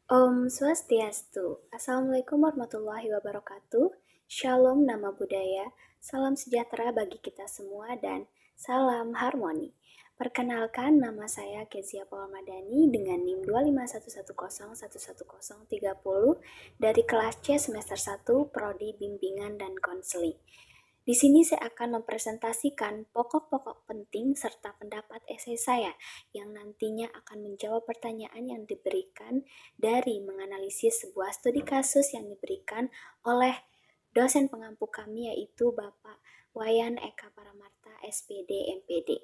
Om Swastiastu. Assalamualaikum warahmatullahi wabarakatuh. Shalom nama budaya. Salam sejahtera bagi kita semua dan salam harmoni. Perkenalkan, nama saya Kezia Paulamadani dengan NIM 25111011030 dari kelas C semester 1 Prodi Bimbingan dan Konseling. Di sini saya akan mempresentasikan pokok-pokok penting serta pendapat esai saya yang nantinya akan menjawab pertanyaan yang diberikan dari menganalisis sebuah studi kasus yang diberikan oleh dosen pengampu kami, yaitu Bapak Wayan Eka Paramarta, SPD, MPD.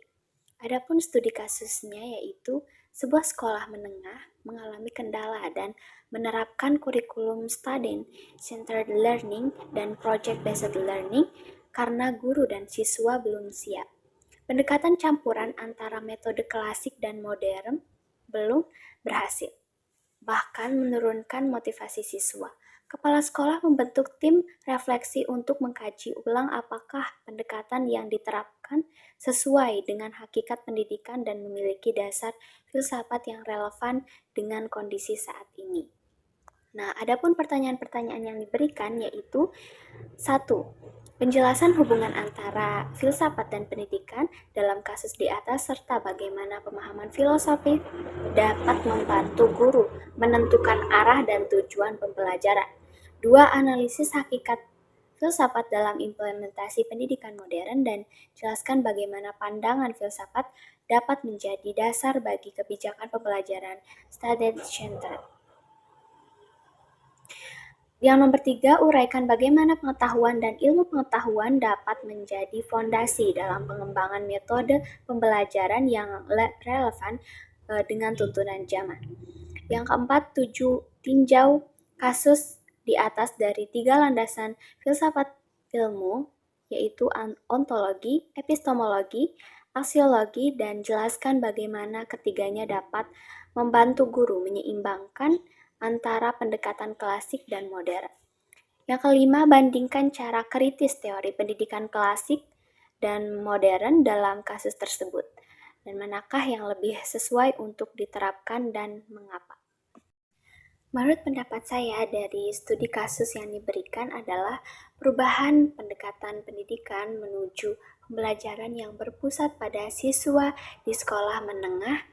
Adapun studi kasusnya yaitu sebuah sekolah menengah mengalami kendala dan menerapkan kurikulum student-centered learning dan project-based learning karena guru dan siswa belum siap. Pendekatan campuran antara metode klasik dan modern belum berhasil, bahkan menurunkan motivasi siswa. Kepala sekolah membentuk tim refleksi untuk mengkaji ulang apakah pendekatan yang diterapkan sesuai dengan hakikat pendidikan dan memiliki dasar filsafat yang relevan dengan kondisi saat ini. Nah, adapun pertanyaan-pertanyaan yang diberikan yaitu 1. Penjelasan hubungan antara filsafat dan pendidikan dalam kasus di atas serta bagaimana pemahaman filosofi dapat membantu guru menentukan arah dan tujuan pembelajaran. 2. Analisis hakikat filsafat dalam implementasi pendidikan modern dan jelaskan bagaimana pandangan filsafat dapat menjadi dasar bagi kebijakan pembelajaran student-centered. Yang nomor 3, uraikan bagaimana pengetahuan dan ilmu pengetahuan dapat menjadi fondasi dalam pengembangan metode pembelajaran yang relevan dengan tuntunan zaman. Yang keempat, tinjau kasus di atas dari 3 landasan filsafat ilmu, yaitu ontologi, epistemologi, aksiologi, dan jelaskan bagaimana ketiganya dapat membantu guru menyeimbangkan antara pendekatan klasik dan modern. Yang kelima, bandingkan cara kritis teori pendidikan klasik dan modern dalam kasus tersebut, dan manakah yang lebih sesuai untuk diterapkan dan mengapa. Menurut pendapat saya dari studi kasus yang diberikan adalah perubahan pendekatan pendidikan menuju pembelajaran yang berpusat pada siswa di sekolah menengah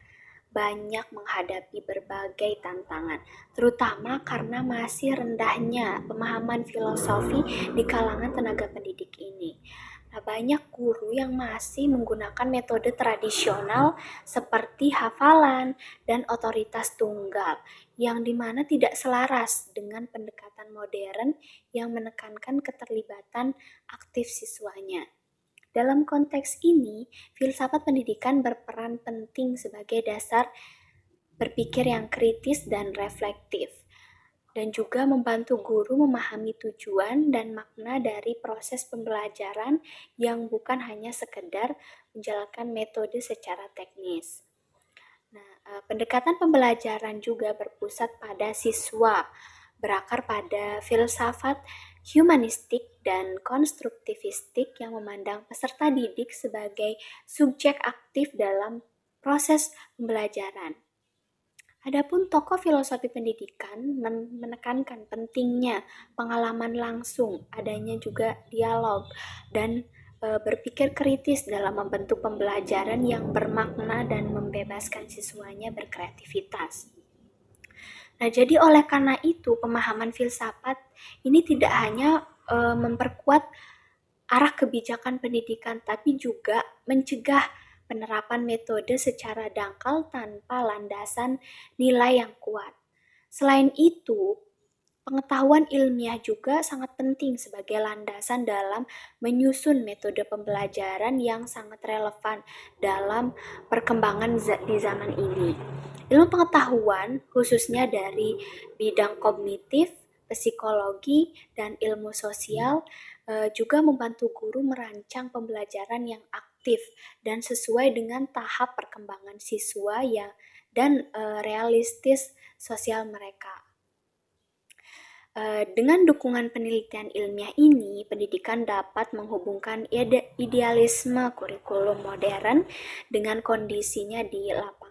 banyak menghadapi berbagai tantangan, terutama karena masih rendahnya pemahaman filosofi di kalangan tenaga pendidik ini. Nah, banyak guru yang masih menggunakan metode tradisional seperti hafalan dan otoritas tunggal, yang dimana tidak selaras dengan pendekatan modern yang menekankan keterlibatan aktif siswanya. Dalam konteks ini, filsafat pendidikan berperan penting sebagai dasar berpikir yang kritis dan reflektif, dan juga membantu guru memahami tujuan dan makna dari proses pembelajaran yang bukan hanya sekedar menjalankan metode secara teknis. Nah, pendekatan pembelajaran juga berpusat pada siswa, berakar pada filsafat humanistik dan konstruktivistik yang memandang peserta didik sebagai subjek aktif dalam proses pembelajaran. Adapun tokoh filosofi pendidikan menekankan pentingnya pengalaman langsung, adanya juga dialog, dan berpikir kritis dalam membentuk pembelajaran yang bermakna dan membebaskan siswanya berkreativitas. Nah, jadi oleh karena itu pemahaman filsafat ini tidak hanya memperkuat arah kebijakan pendidikan, tapi juga mencegah penerapan metode secara dangkal tanpa landasan nilai yang kuat. Selain itu, pengetahuan ilmiah juga sangat penting sebagai landasan dalam menyusun metode pembelajaran yang sangat relevan dalam perkembangan di zaman ini. Ilmu pengetahuan, khususnya dari bidang kognitif, psikologi, dan ilmu sosial, juga membantu guru merancang pembelajaran yang aktif dan sesuai dengan tahap perkembangan siswa dan realistis sosial mereka. Dengan dukungan penelitian ilmiah ini, pendidikan dapat menghubungkan idealisme kurikulum modern dengan kondisinya di lapangan.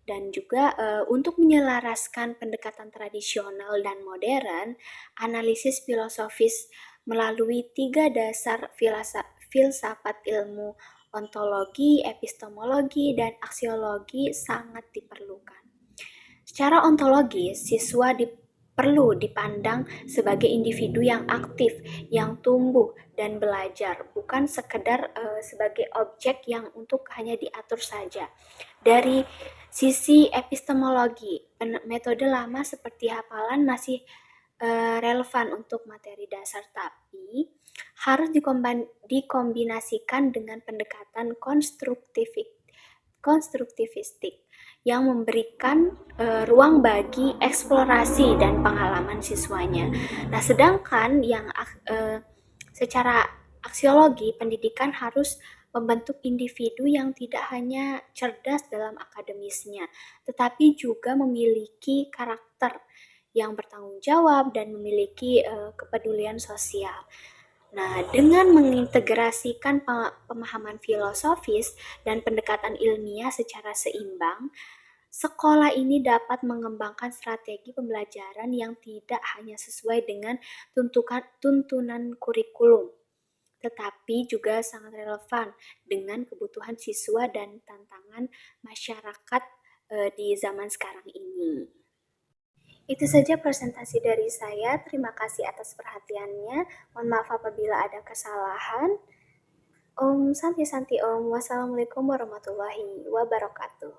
Dan juga untuk menyelaraskan pendekatan tradisional dan modern, analisis filosofis melalui 3 dasar filsafat ilmu: ontologi, epistemologi, dan aksiologi sangat diperlukan. Secara ontologis, siswa perlu dipandang sebagai individu yang aktif, yang tumbuh dan belajar, bukan sekedar sebagai objek yang untuk hanya diatur saja. Dari sisi epistemologi, metode lama seperti hafalan masih relevan untuk materi dasar, tapi harus dikombinasikan dengan pendekatan konstruktivistik yang memberikan ruang bagi eksplorasi dan pengalaman siswanya. Nah, sedangkan yang secara aksiologi, pendidikan harus membentuk individu yang tidak hanya cerdas dalam akademisnya, tetapi juga memiliki karakter yang bertanggung jawab dan memiliki kepedulian sosial. Nah, dengan mengintegrasikan pemahaman filosofis dan pendekatan ilmiah secara seimbang, sekolah ini dapat mengembangkan strategi pembelajaran yang tidak hanya sesuai dengan tuntunan kurikulum, tetapi juga sangat relevan dengan kebutuhan siswa dan tantangan masyarakat di zaman sekarang ini. Itu saja presentasi dari saya. Terima kasih atas perhatiannya. Mohon maaf apabila ada kesalahan. Om Santi Santi Om. Wassalamualaikum warahmatullahi wabarakatuh.